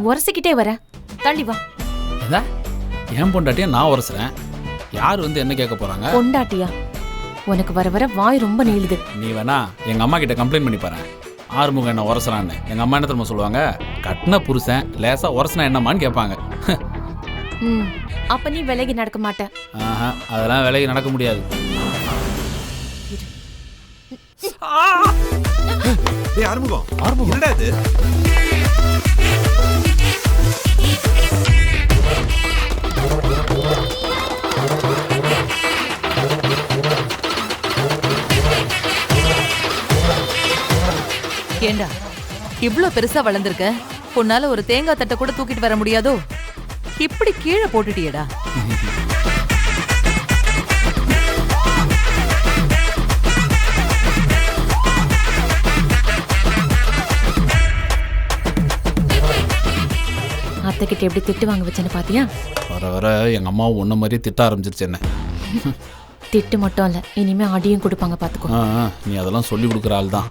உரசிக்கிட்டே வர, தள்ளி வா. ஏன் பொண்டாட்டியா நான் உரசுறேன்? யார் வந்து என்ன கேட்க போறாங்க? பொண்டாட்டியா? உனக்கு வர வர வாய் ரொம்ப நீளுது. நீ வேணா எங்க அம்மா கிட்ட கம்ப்ளைண்ட் பண்ணி பாரு. ஆறுமுகம் என்ன உரசுறான்னு. எங்க அம்மா என்ன தெரியுமா சொல்லுவாங்க? கட்டின புருஷன் லேசா உரசுனா என்னமான்னு கேட்பாங்க. அப்ப நீ விலகி நடக்க மாட்ட. அதெல்லாம் விலகி நடக்க முடியாது. ஆறுமுகம் என்னடா இது? ஏண்டா இவ்ளோ பெருசா வளர்ந்துருக்க, உன்னால ஒரு தேங்காய் தட்டை கூட தூக்கிட்டு வர முடியாதோ? இப்படி கீழே போட்டுட்டியடா. அத்தை கிட்ட எப்படி திட்டு வாங்க வச்சேன்னு பாத்தியா? வர வர எங்க அம்மா ஒன்ன மாதிரி திட்ட ஆரம்பிச்சிருச்சு என்ன. திட்டு மட்டும் இல்ல, இனிமே அடியும் கொடுப்பாங்க பாத்துக்கோ. நீ அதெல்லாம் சொல்லி கொடுக்குற ஆள் தான்.